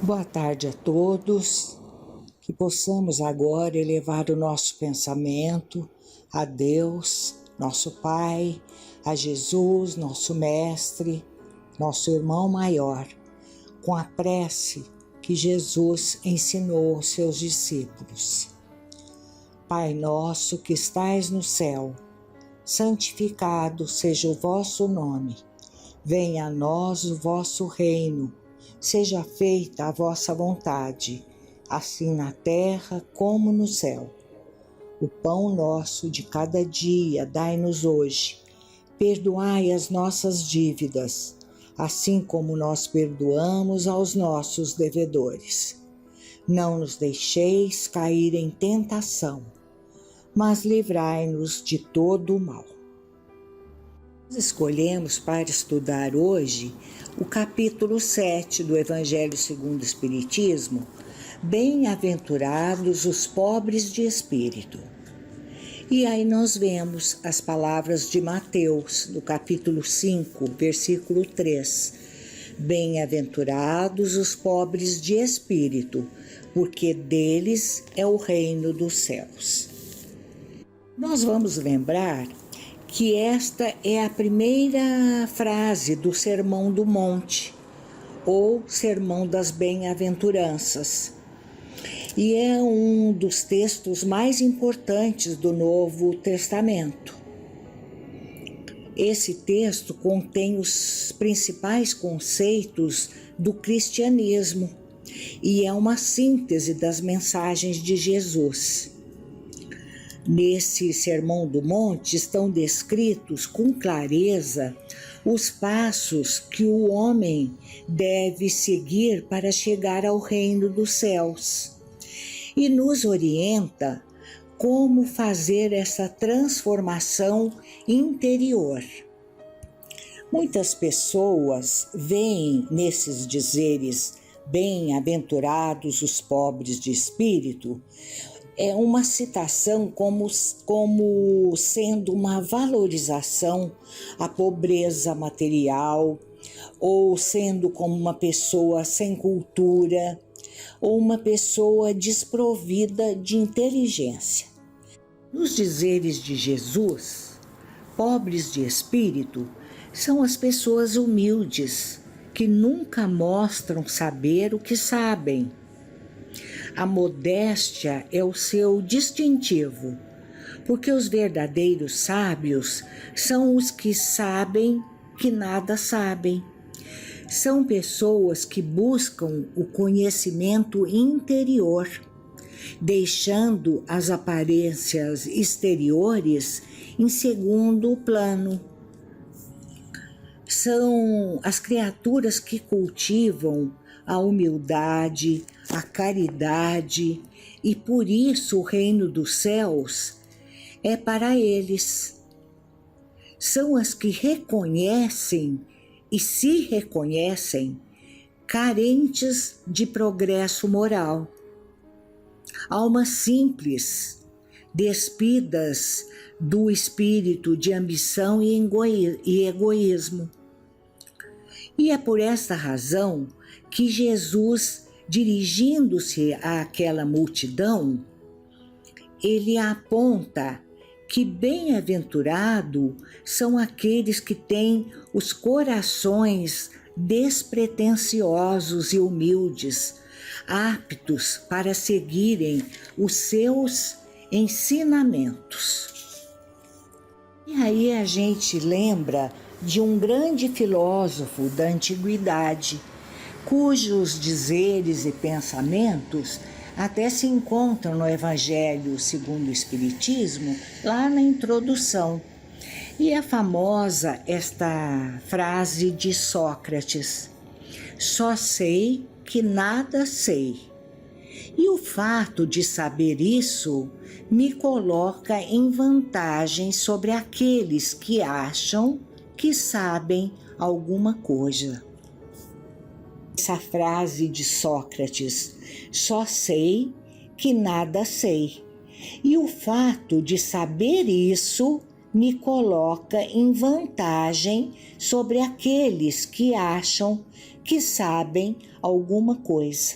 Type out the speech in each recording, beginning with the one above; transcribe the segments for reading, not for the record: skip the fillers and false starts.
Boa tarde a todos, que possamos agora elevar o nosso pensamento a Deus, nosso Pai, a Jesus, nosso Mestre, nosso irmão maior, com a prece que Jesus ensinou aos seus discípulos. Pai nosso que estais no céu, santificado seja o vosso nome. Venha a nós o vosso reino. Seja feita a vossa vontade, assim na terra como no céu. O pão nosso de cada dia dai-nos hoje. Perdoai as nossas dívidas, assim como nós perdoamos aos nossos devedores. Não nos deixeis cair em tentação, mas livrai-nos de todo o mal. Nós escolhemos para estudar hoje o capítulo 7 do Evangelho segundo o Espiritismo, Bem-aventurados os pobres de espírito. E aí nós vemos as palavras de Mateus, no capítulo 5, versículo 3. Bem-aventurados os pobres de espírito, porque deles é o reino dos céus. Nós vamos lembrar que esta é a primeira frase do Sermão do Monte, ou Sermão das Bem-aventuranças, e é um dos textos mais importantes do Novo Testamento. Esse texto contém os principais conceitos do cristianismo e é uma síntese das mensagens de Jesus. Nesse Sermão do Monte estão descritos com clareza os passos que o homem deve seguir para chegar ao reino dos céus e nos orienta como fazer essa transformação interior. Muitas pessoas veem nesses dizeres bem-aventurados os pobres de espírito uma citação como sendo uma valorização à pobreza material, ou sendo como uma pessoa sem cultura, ou uma pessoa desprovida de inteligência. Nos dizeres de Jesus, pobres de espírito são as pessoas humildes, que nunca mostram saber o que sabem. A modéstia é o seu distintivo, porque os verdadeiros sábios são os que sabem que nada sabem. São pessoas que buscam o conhecimento interior, deixando as aparências exteriores em segundo plano. São as criaturas que cultivam a humildade, a caridade, e por isso o reino dos céus é para eles. São as que reconhecem e se reconhecem carentes de progresso moral. Almas simples, despidas do espírito de ambição e egoísmo. E é por esta razão que Jesus, dirigindo-se àquela multidão, ele aponta que bem-aventurado são aqueles que têm os corações despretensiosos e humildes, aptos para seguirem os seus ensinamentos. E aí a gente lembra de um grande filósofo da antiguidade, cujos dizeres e pensamentos até se encontram no Evangelho segundo o Espiritismo, lá na introdução. E é famosa esta frase de Sócrates: só sei que nada sei. E o fato de saber isso me coloca em vantagem sobre aqueles que acham que sabem alguma coisa. Essa frase de Sócrates, só sei que nada sei. E o fato de saber isso me coloca em vantagem sobre aqueles que acham que sabem alguma coisa.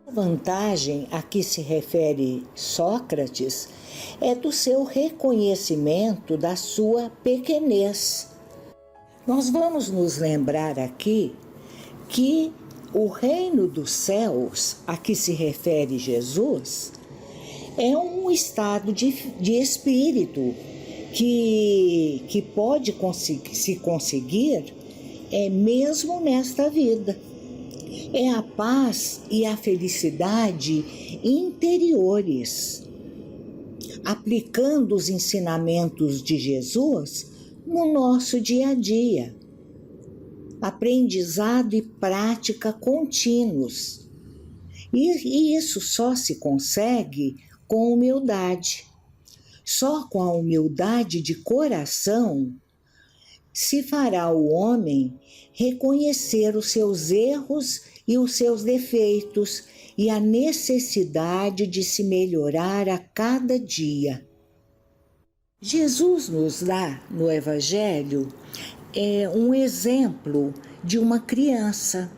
A vantagem a que se refere Sócrates é do seu reconhecimento da sua pequenez. Nós vamos nos lembrar aqui que o reino dos céus, a que se refere Jesus, é um estado de espírito que pode se conseguir mesmo nesta vida. É a paz e a felicidade interiores, aplicando os ensinamentos de Jesus no nosso dia a dia. Aprendizado e prática contínuos. E isso só se consegue com humildade. Só com a humildade de coração se fará o homem reconhecer os seus erros e os seus defeitos e a necessidade de se melhorar a cada dia. Jesus nos dá no Evangelho um exemplo de uma criança.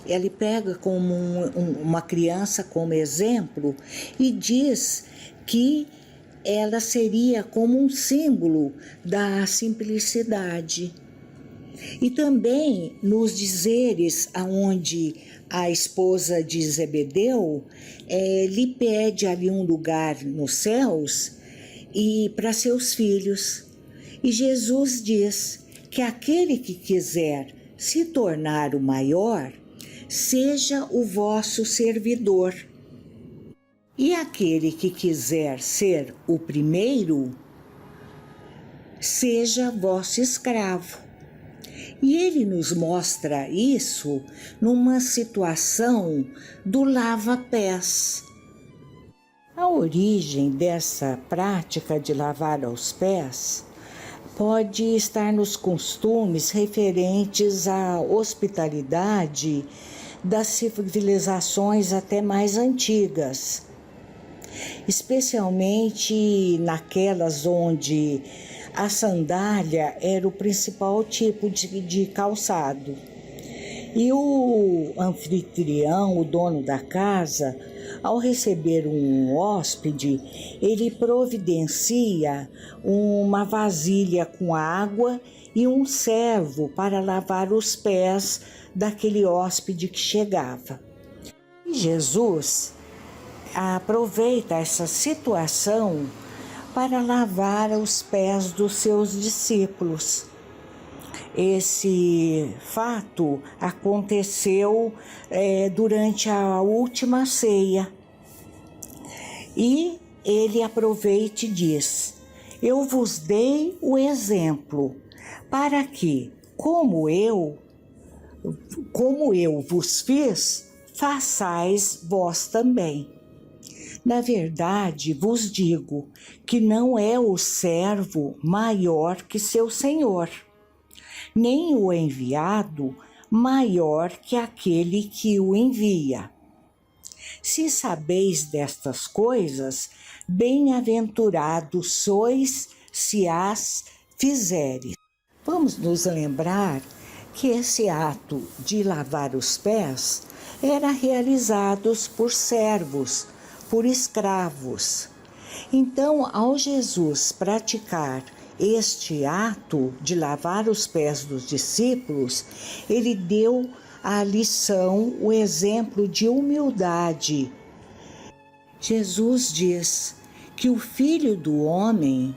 Ele pega como uma criança como exemplo e diz que ela seria como um símbolo da simplicidade. E também nos dizeres aonde a esposa de Zebedeu lhe pede ali um lugar nos céus e para seus filhos. E Jesus diz que aquele que quiser se tornar o maior, seja o vosso servidor. E aquele que quiser ser o primeiro, seja vosso escravo. E ele nos mostra isso numa situação do lava-pés. A origem dessa prática de lavar aos pés pode estar nos costumes referentes à hospitalidade das civilizações até mais antigas, especialmente naquelas onde a sandália era o principal tipo de calçado. E o anfitrião, o dono da casa, ao receber um hóspede, ele providencia uma vasilha com água e um servo para lavar os pés daquele hóspede que chegava. E Jesus aproveita essa situação para lavar os pés dos seus discípulos. Esse fato aconteceu durante a última ceia. E ele aproveita e diz: eu vos dei o exemplo, para que, como eu vos fiz, façais vós também. Na verdade, vos digo que não é o servo maior que seu senhor, nem o enviado maior que aquele que o envia. Se sabeis destas coisas, bem-aventurados sois se as fizeres. Vamos nos lembrar que esse ato de lavar os pés era realizado por servos, por escravos. Então, ao Jesus praticar este ato de lavar os pés dos discípulos, ele deu a lição, o exemplo de humildade. Jesus diz que o Filho do Homem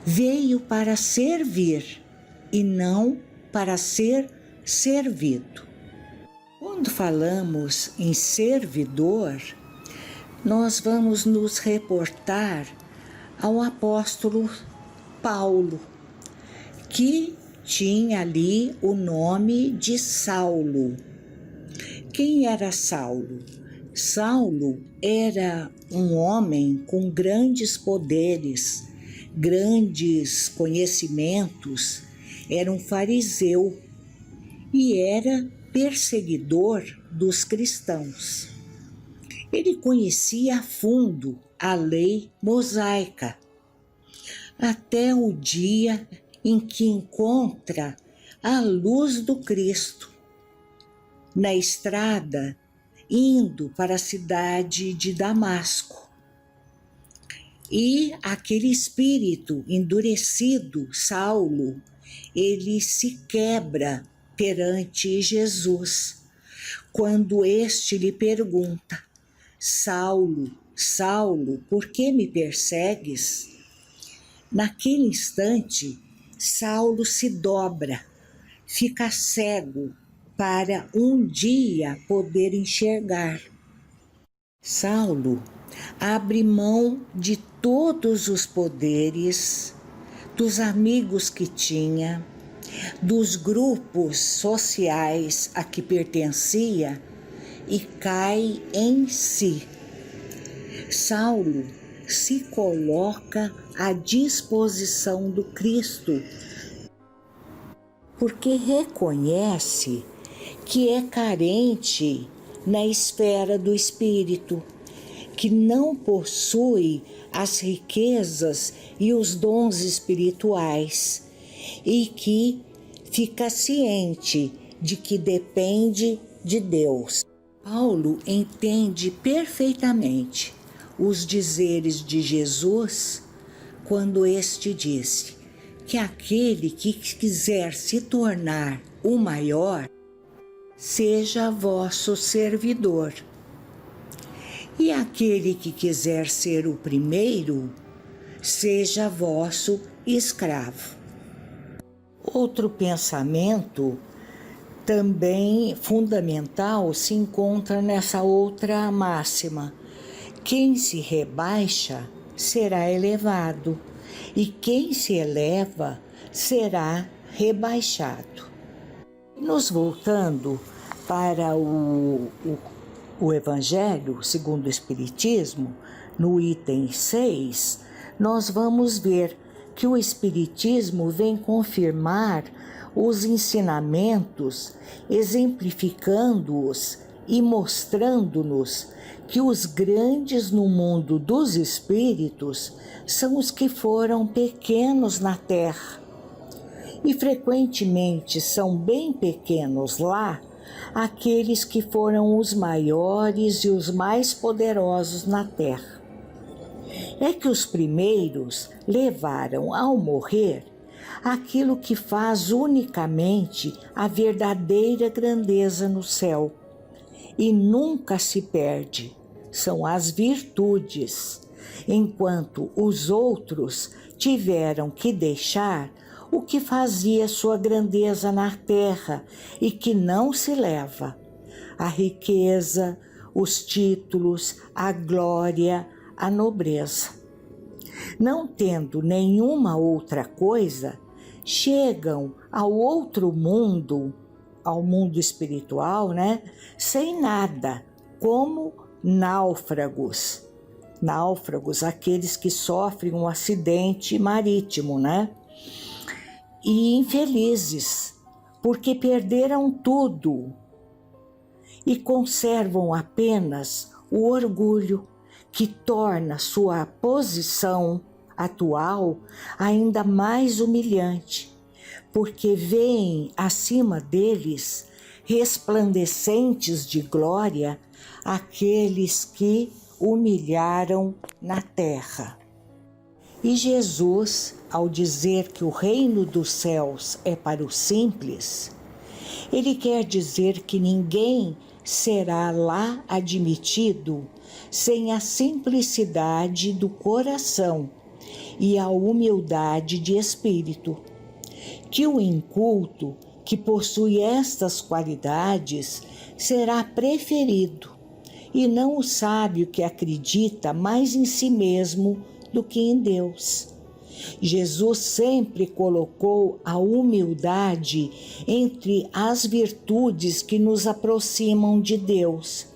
veio para servir e não para ser servido. Quando falamos em servidor, nós vamos nos reportar ao apóstolo Paulo, que tinha ali o nome de Saulo. Quem era Saulo? Saulo era um homem com grandes poderes, grandes conhecimentos, era um fariseu e era perseguidor dos cristãos. Ele conhecia a fundo a lei mosaica. até o dia em que encontra a luz do Cristo na estrada indo para a cidade de Damasco. E aquele espírito endurecido, Saulo, ele se quebra perante Jesus, quando este lhe pergunta: Saulo, Saulo, por que me persegues? Naquele instante, Saulo se dobra, fica cego para um dia poder enxergar. Saulo abre mão de todos os poderes, dos amigos que tinha, dos grupos sociais a que pertencia e cai em si. Saulo se coloca à disposição do Cristo, porque reconhece que é carente na esfera do espírito, que não possui as riquezas e os dons espirituais e que fica ciente de que depende de Deus. Paulo entende perfeitamente os dizeres de Jesus quando este disse que aquele que quiser se tornar o maior, seja vosso servidor. E aquele que quiser ser o primeiro, seja vosso escravo. Outro pensamento também fundamental se encontra nessa outra máxima: quem se rebaixa será elevado, e quem se eleva será rebaixado. Nos voltando para o Evangelho segundo o Espiritismo, no item 6, nós vamos ver que o Espiritismo vem confirmar os ensinamentos, exemplificando-os e mostrando-nos que os grandes no mundo dos espíritos são os que foram pequenos na Terra. E frequentemente são bem pequenos lá aqueles que foram os maiores e os mais poderosos na Terra. É que os primeiros levaram ao morrer aquilo que faz unicamente a verdadeira grandeza no céu e nunca se perde, são as virtudes, enquanto os outros tiveram que deixar o que fazia sua grandeza na terra e que não se leva: a riqueza, os títulos, a glória, a nobreza. Não tendo nenhuma outra coisa, chegam ao outro mundo, ao mundo espiritual, sem nada, como náufragos. Náufragos, aqueles que sofrem um acidente marítimo, E infelizes, porque perderam tudo e conservam apenas o orgulho, que torna sua posição atual ainda mais humilhante, porque veem acima deles, resplandecentes de glória, aqueles que humilharam na terra. E Jesus, ao dizer que o reino dos céus é para os simples, ele quer dizer que ninguém será lá admitido sem a simplicidade do coração e a humildade de espírito. Que o inculto que possui estas qualidades será preferido, e não o sábio que acredita mais em si mesmo do que em Deus. Jesus sempre colocou a humildade entre as virtudes que nos aproximam de Deus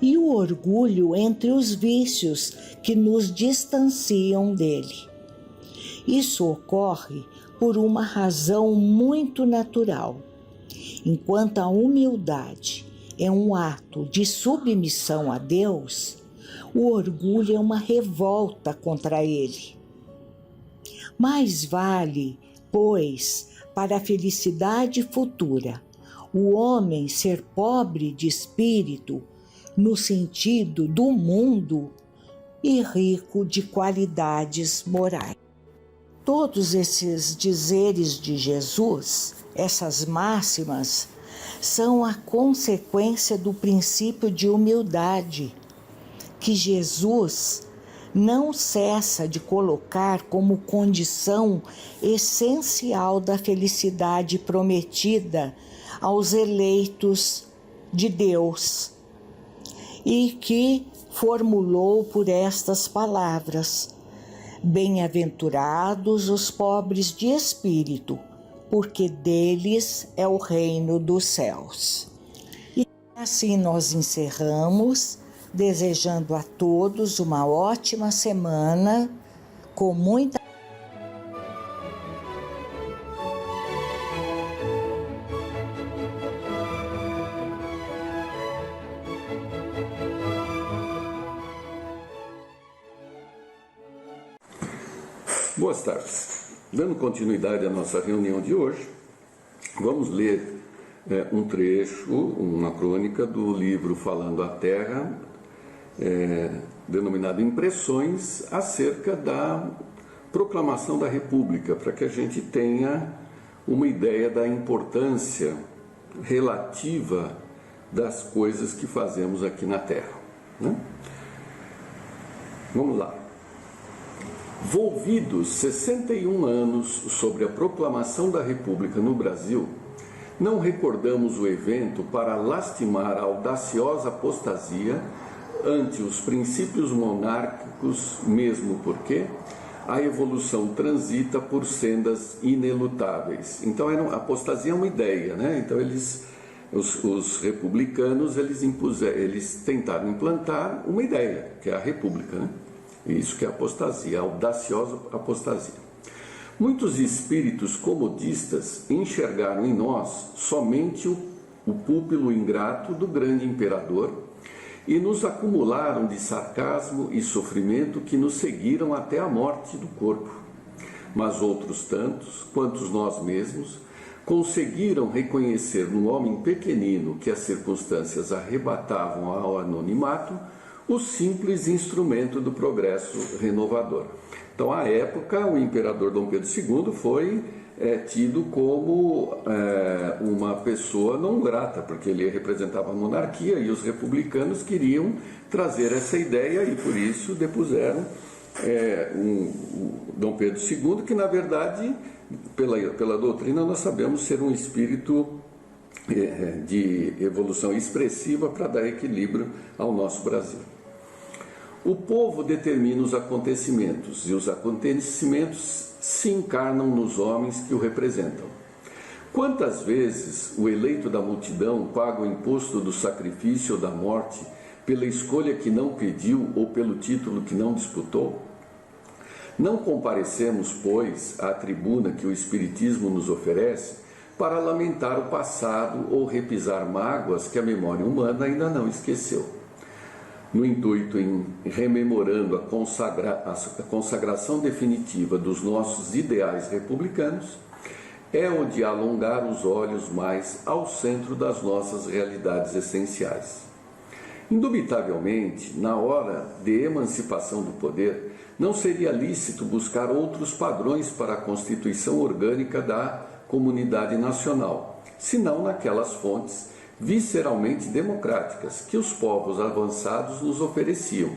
e o orgulho entre os vícios que nos distanciam dele. Isso ocorre por uma razão muito natural. Enquanto a humildade é um ato de submissão a Deus, o orgulho é uma revolta contra ele. Mais vale, pois, para a felicidade futura, o homem ser pobre de espírito, no sentido do mundo, e rico de qualidades morais. Todos esses dizeres de Jesus, essas máximas, são a consequência do princípio de humildade, que Jesus não cessa de colocar como condição essencial da felicidade prometida aos eleitos de Deus, e que formulou por estas palavras: bem-aventurados os pobres de espírito, porque deles é o reino dos céus. E assim nós encerramos, desejando a todos uma ótima semana, com muita Boas tardes. Dando continuidade à nossa reunião de hoje, vamos ler um trecho, uma crônica do livro Falando a Terra, denominado Impressões, acerca da proclamação da República, para que a gente tenha uma ideia da importância relativa das coisas que fazemos aqui na Terra, né? Vamos lá. Volvidos 61 anos sobre a proclamação da República no Brasil, não recordamos o evento para lastimar a audaciosa apostasia ante os princípios monárquicos, mesmo porque a evolução transita por sendas inelutáveis. Então, a apostasia é uma ideia, né? Então, os republicanos, eles tentaram implantar uma ideia, que é a República, né? Isso que é apostasia, a audaciosa apostasia. Muitos espíritos comodistas enxergaram em nós somente o púpilo ingrato do grande imperador e nos acumularam de sarcasmo e sofrimento que nos seguiram até a morte do corpo. Mas outros tantos, quantos nós mesmos, conseguiram reconhecer no homem pequenino que as circunstâncias arrebatavam ao anonimato o simples instrumento do progresso renovador. Então, à época, o imperador Dom Pedro II foi tido como uma pessoa não grata, porque ele representava a monarquia e os republicanos queriam trazer essa ideia e, por isso, depuseram Dom Pedro II, que, na verdade, pela doutrina, nós sabemos ser um espírito de evolução expressiva para dar equilíbrio ao nosso Brasil. O povo determina os acontecimentos e os acontecimentos se encarnam nos homens que o representam. Quantas vezes o eleito da multidão paga o imposto do sacrifício ou da morte pela escolha que não pediu ou pelo título que não disputou? Não comparecemos, pois, à tribuna que o Espiritismo nos oferece para lamentar o passado ou repisar mágoas que a memória humana ainda não esqueceu. No intuito em rememorando a consagração definitiva dos nossos ideais republicanos, é o de alongar os olhos mais ao centro das nossas realidades essenciais. Indubitavelmente, na hora de emancipação do poder, não seria lícito buscar outros padrões para a constituição orgânica da comunidade nacional, senão naquelas fontes visceralmente democráticas que os povos avançados nos ofereciam.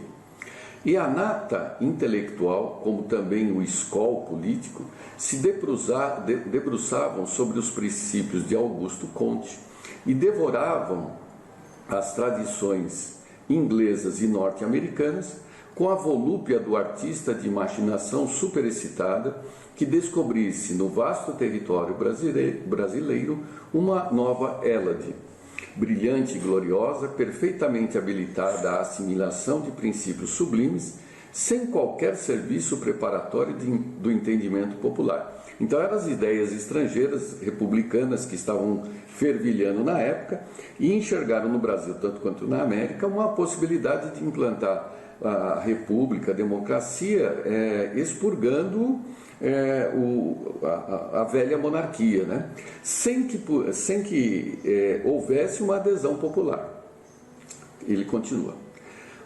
E a nata intelectual, como também o escol político, se debruçavam sobre os princípios de Augusto Comte e devoravam as tradições inglesas e norte-americanas com a volúpia do artista de imaginação superexcitada que descobrisse no vasto território brasileiro uma nova Hélade, brilhante e gloriosa, perfeitamente habilitada à assimilação de princípios sublimes, sem qualquer serviço preparatório do entendimento popular. Então eram as ideias estrangeiras republicanas que estavam fervilhando na época e enxergaram no Brasil, tanto quanto na América, uma possibilidade de implantar a república, a democracia, expurgando a velha monarquia, né? Sem que houvesse uma adesão popular. Ele continua.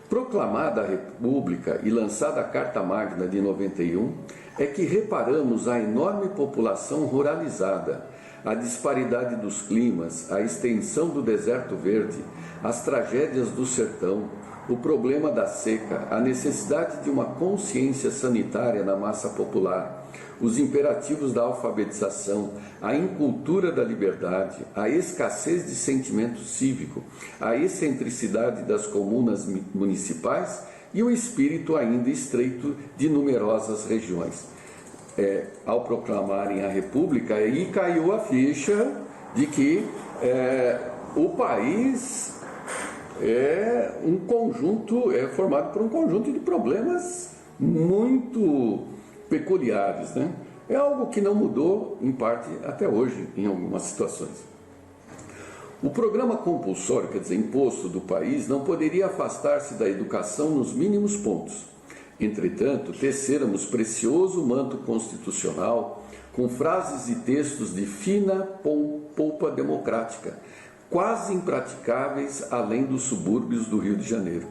Proclamada a República e lançada a Carta Magna de 91, é que reparamos a enorme população ruralizada, a disparidade dos climas, a extensão do deserto verde, as tragédias do sertão, o problema da seca, a necessidade de uma consciência sanitária na massa popular, os imperativos da alfabetização, a incultura da liberdade, a escassez de sentimento cívico, a excentricidade das comunas municipais e o espírito ainda estreito de numerosas regiões. Ao proclamarem a República, aí caiu a ficha de que o país é formado por um conjunto de problemas muito peculiares, né? É algo que não mudou, em parte, até hoje, em algumas situações. O programa compulsório, quer dizer, imposto do país, não poderia afastar-se da educação nos mínimos pontos. Entretanto, tecêramos precioso manto constitucional com frases e textos de fina polpa democrática, quase impraticáveis além dos subúrbios do Rio de Janeiro.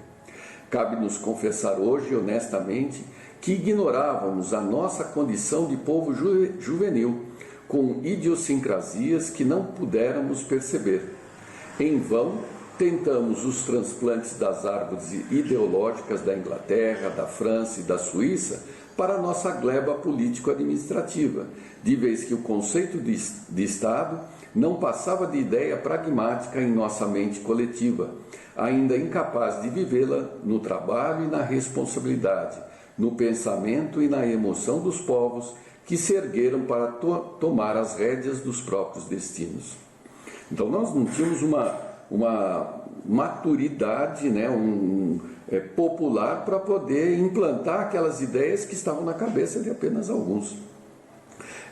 Cabe-nos confessar hoje, honestamente, que ignorávamos a nossa condição de povo juvenil, com idiosincrasias que não pudéramos perceber. Em vão, tentamos os transplantes das árvores ideológicas da Inglaterra, da França e da Suíça para a nossa gleba político-administrativa, de vez que o conceito de Estado não passava de ideia pragmática em nossa mente coletiva, ainda incapaz de vivê-la no trabalho e na responsabilidade, no pensamento e na emoção dos povos que se ergueram para tomar as rédeas dos próprios destinos. Então nós não tínhamos uma maturidade, né, popular para poder implantar aquelas ideias que estavam na cabeça de apenas alguns.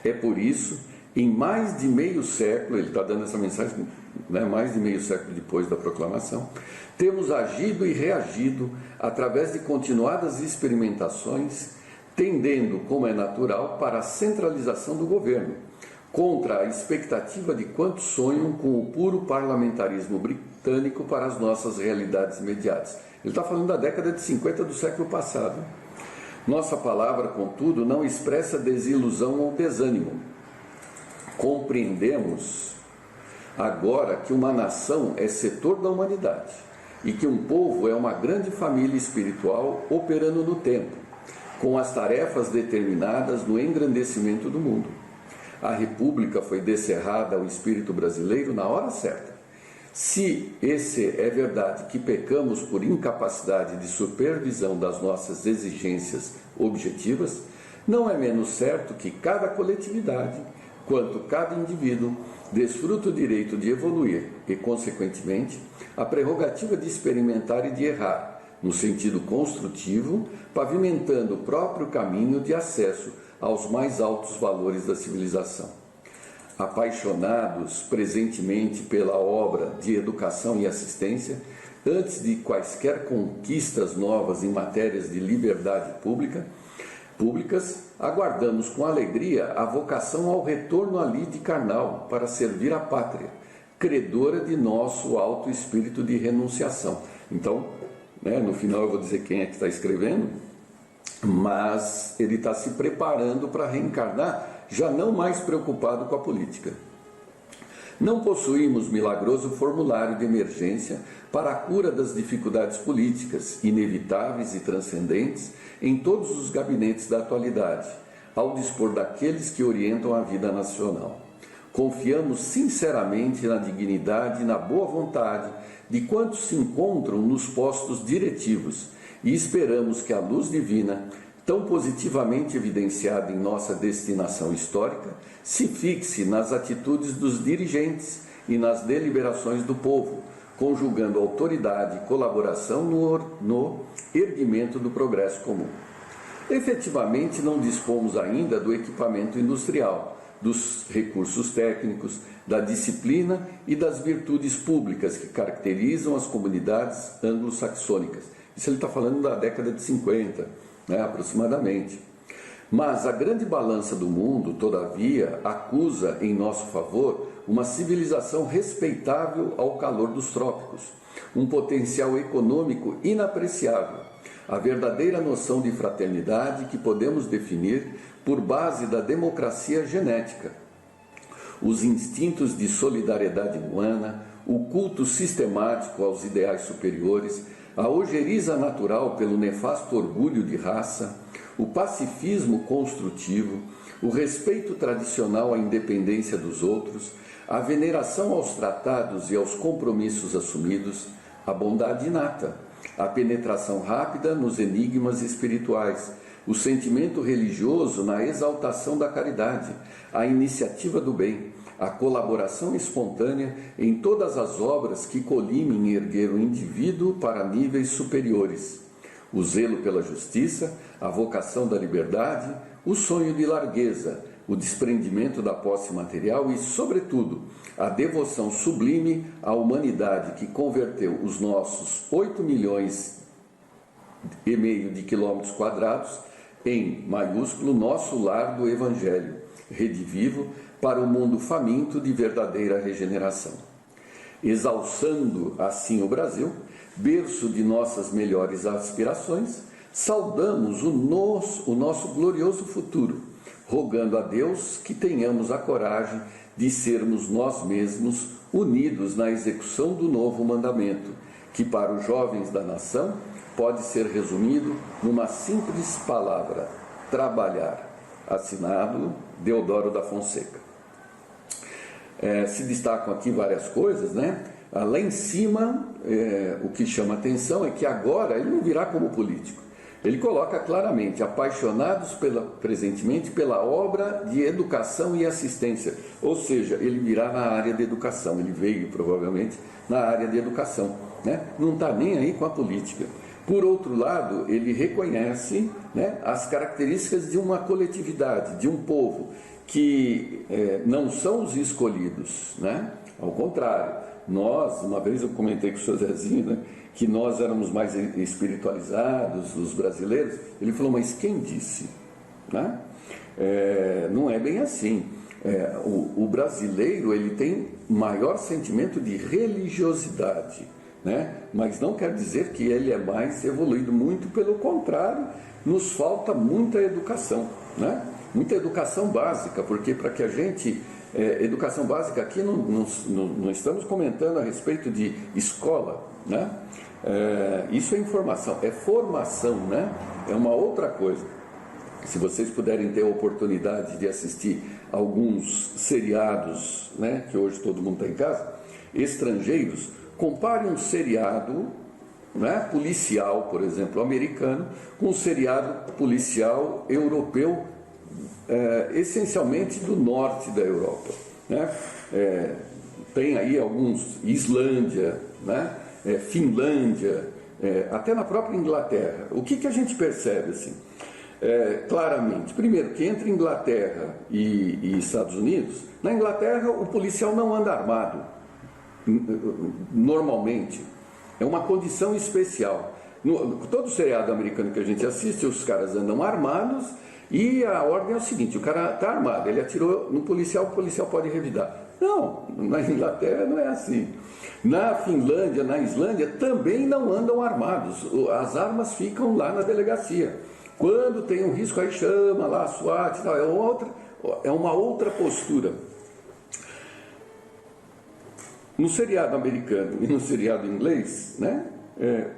É por isso, em mais de meio século, ele está dando essa mensagem, né, mais de meio século depois da proclamação, temos agido e reagido através de continuadas experimentações, tendendo, como é natural, para a centralização do governo, contra a expectativa de quantos sonham com o puro parlamentarismo britânico para as nossas realidades imediatas. Ele está falando da década de 50 do século passado. Nossa palavra, contudo, não expressa desilusão ou desânimo. Compreendemos agora que uma nação é setor da humanidade e que um povo é uma grande família espiritual operando no tempo, com as tarefas determinadas no engrandecimento do mundo. A República foi descerrada ao espírito brasileiro na hora certa. Se esse é verdade que pecamos por incapacidade de supervisão das nossas exigências objetivas, não é menos certo que cada coletividade, quanto cada indivíduo, desfruta o direito de evoluir e, consequentemente, a prerrogativa de experimentar e de errar, no sentido construtivo, pavimentando o próprio caminho de acesso aos mais altos valores da civilização. Apaixonados presentemente pela obra de educação e assistência, antes de quaisquer conquistas novas em matérias de liberdade públicas, aguardamos com alegria a vocação ao retorno à lide carnal para servir a pátria, credora de nosso alto espírito de renunciação. Então, no final eu vou dizer quem é que está escrevendo, mas ele está se preparando para reencarnar, já não mais preocupado com a política. Não possuímos milagroso formulário de emergência para a cura das dificuldades políticas, inevitáveis e transcendentes, em todos os gabinetes da atualidade, ao dispor daqueles que orientam a vida nacional. Confiamos sinceramente na dignidade e na boa vontade de quantos se encontram nos postos diretivos e esperamos que a luz divina, tão positivamente evidenciada em nossa destinação histórica, se fixe nas atitudes dos dirigentes e nas deliberações do povo, conjugando autoridade e colaboração no erguimento do progresso comum. Efetivamente, não dispomos ainda do equipamento industrial, dos recursos técnicos, da disciplina e das virtudes públicas que caracterizam as comunidades anglo-saxônicas. Isso ele está falando da década de 50, aproximadamente. Mas a grande balança do mundo, todavia, acusa em nosso favor uma civilização respeitável ao calor dos trópicos, um potencial econômico inapreciável, a verdadeira noção de fraternidade que podemos definir por base da democracia genética, os instintos de solidariedade humana, o culto sistemático aos ideais superiores, a ojeriza natural pelo nefasto orgulho de raça, o pacifismo construtivo, o respeito tradicional à independência dos outros, a veneração aos tratados e aos compromissos assumidos, a bondade inata, a penetração rápida nos enigmas espirituais, o sentimento religioso na exaltação da caridade, a iniciativa do bem, a colaboração espontânea em todas as obras que colimem em erguer o indivíduo para níveis superiores, o zelo pela justiça, a vocação da liberdade, o sonho de largueza, o desprendimento da posse material e, sobretudo, a devoção sublime à humanidade que converteu os nossos 8,5 milhões de quilômetros quadrados em, maiúsculo, nosso lar do Evangelho, rede vivo para o mundo faminto de verdadeira regeneração. Exalçando assim o Brasil, berço de nossas melhores aspirações, saudamos o nosso glorioso futuro, rogando a Deus que tenhamos a coragem de sermos nós mesmos unidos na execução do novo mandamento, que para os jovens da nação pode ser resumido numa simples palavra: trabalhar. Assinado Deodoro da Fonseca. Se destacam aqui várias coisas, né? Lá em cima, o que chama atenção é que agora ele não virá como político. Ele coloca claramente: apaixonados presentemente pela obra de educação e assistência. Ou seja, ele virá na área de educação. Ele veio, provavelmente, na área de educação, né? Não está nem aí com a política. Por outro lado, ele reconhece, né, as características de uma coletividade, de um povo, que não são os escolhidos, né? Ao contrário, nós, uma vez eu comentei com o seu Zezinho, né, que nós éramos mais espiritualizados, os brasileiros. Ele falou: mas quem disse? Né? Não é bem assim. O brasileiro, ele tem maior sentimento de religiosidade, né? Mas não quer dizer que ele é mais evoluído, muito pelo contrário, nos falta muita educação, né? Muita educação básica, porque para que a gente... educação básica aqui não estamos comentando a respeito de escola, né? Isso é informação, é formação, né? É uma outra coisa. Se vocês puderem ter a oportunidade de assistir alguns seriados, né, que hoje todo mundo está em casa, estrangeiros, compare um seriado, né, policial, por exemplo, americano, com um seriado policial europeu, essencialmente do norte da Europa, né? Tem aí alguns, Islândia, né, Finlândia, até na própria Inglaterra. O que a gente percebe assim? Claramente, primeiro, que entre Inglaterra e Estados Unidos, na Inglaterra o policial não anda armado, normalmente, é uma condição especial. Todo seriado americano que a gente assiste, os caras andam armados e a ordem é o seguinte: o cara está armado, ele atirou no policial, o policial pode revidar. Não, na Inglaterra não é assim. Na Finlândia, na Islândia, também não andam armados, as armas ficam lá na delegacia. Quando tem um risco, aí chama lá a SWAT e tal, é uma outra postura. No seriado americano e no seriado inglês, né,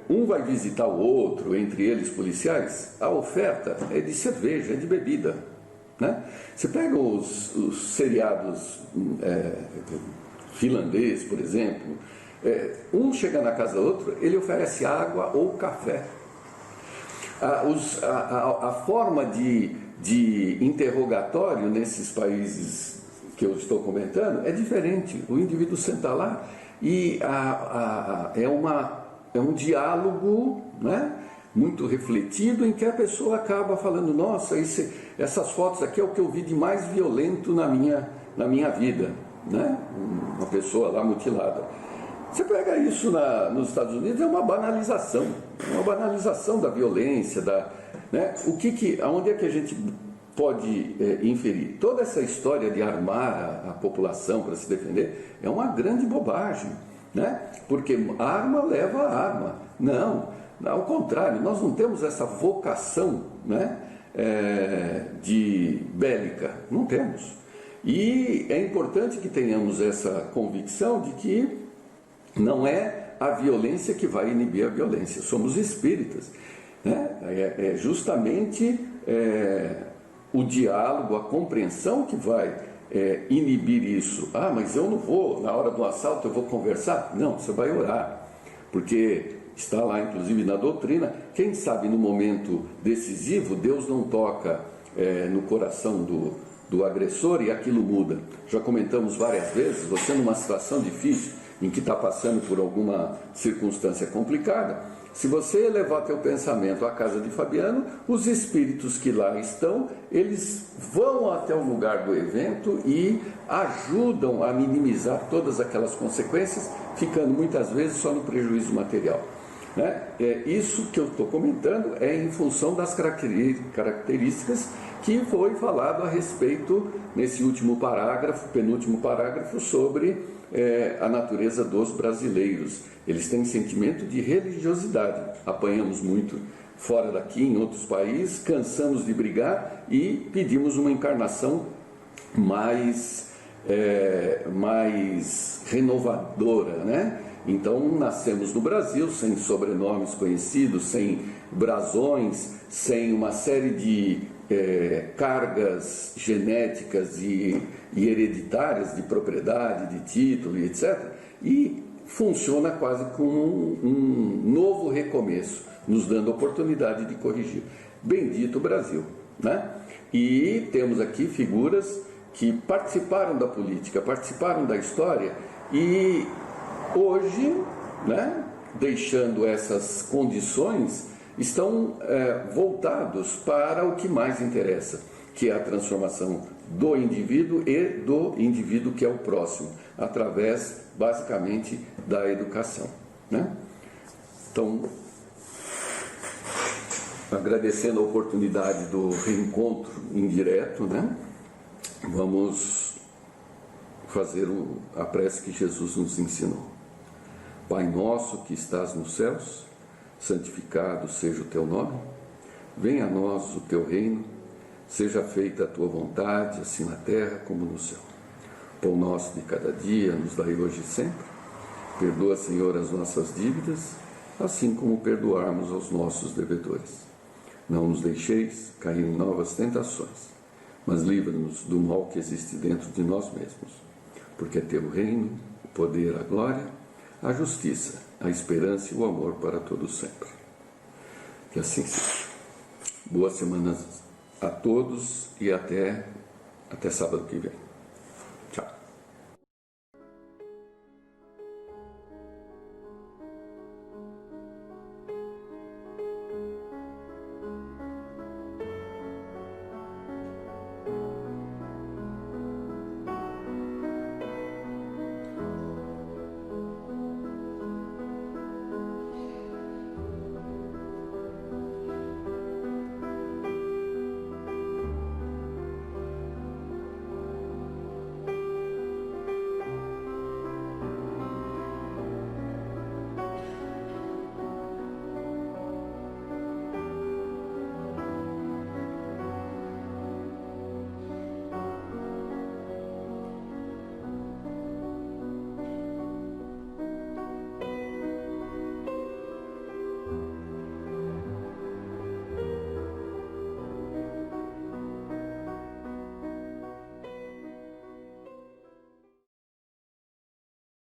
um vai visitar o outro, entre eles policiais, a oferta é de cerveja, é de bebida, né? Você pega os seriados finlandês, por exemplo, um chega na casa do outro, ele oferece água ou café. A forma de interrogatório nesses países que eu estou comentando é diferente. O indivíduo senta lá e é um diálogo, né, muito refletido, em que a pessoa acaba falando: nossa, essas fotos aqui é o que eu vi de mais violento na minha vida, né? Uma pessoa lá mutilada. Você pega isso nos Estados Unidos, é uma banalização da violência, né? Aonde é que a gente pode inferir? Toda essa história de armar a população para se defender é uma grande bobagem, né? Porque arma leva a arma. Não, ao contrário, nós não temos essa vocação, né, de bélica, não temos. E é importante que tenhamos essa convicção de que não é a violência que vai inibir a violência, somos espíritas, né? É justamente o diálogo, a compreensão que vai inibir isso. Ah, mas eu não vou, na hora do assalto eu vou conversar? Não, você vai orar, porque está lá inclusive na doutrina, quem sabe no momento decisivo Deus não toca no coração do agressor e aquilo muda. Já comentamos várias vezes, você numa situação difícil, em que está passando por alguma circunstância complicada, se você elevar teu pensamento à casa de Fabiano, os espíritos que lá estão, eles vão até o lugar do evento e ajudam a minimizar todas aquelas consequências, ficando muitas vezes só no prejuízo material, né? Isso que eu estou comentando é em função das características que foi falado a respeito nesse último parágrafo, penúltimo parágrafo, sobre a natureza dos brasileiros. Eles têm sentimento de religiosidade. Apanhamos muito fora daqui, em outros países, cansamos de brigar e pedimos uma encarnação mais renovadora, né? Então nascemos no Brasil sem sobrenomes conhecidos, sem brasões, sem uma série de cargas genéticas e hereditárias de propriedade, de título e etc. E funciona quase como um novo recomeço, nos dando a oportunidade de corrigir. Bendito Brasil, né? E temos aqui figuras que participaram da política, participaram da história e hoje, né, deixando essas condições, estão voltados para o que mais interessa, que é a transformação do indivíduo e do indivíduo que é o próximo, através, basicamente, da educação, né? Então, agradecendo a oportunidade do reencontro indireto, né, vamos fazer a prece que Jesus nos ensinou. Pai nosso que estás nos céus, santificado seja o teu nome, venha a nós o teu reino, seja feita a tua vontade, assim na terra como no céu. Pão nosso de cada dia, nos dai hoje e sempre. Perdoa, Senhor, as nossas dívidas, assim como perdoarmos aos nossos devedores. Não nos deixeis cair em novas tentações, mas livra-nos do mal que existe dentro de nós mesmos, porque é teu o reino, o poder, a glória, a justiça, a esperança e o amor para todos sempre. Que assim seja. Boa semana a todos e até sábado que vem.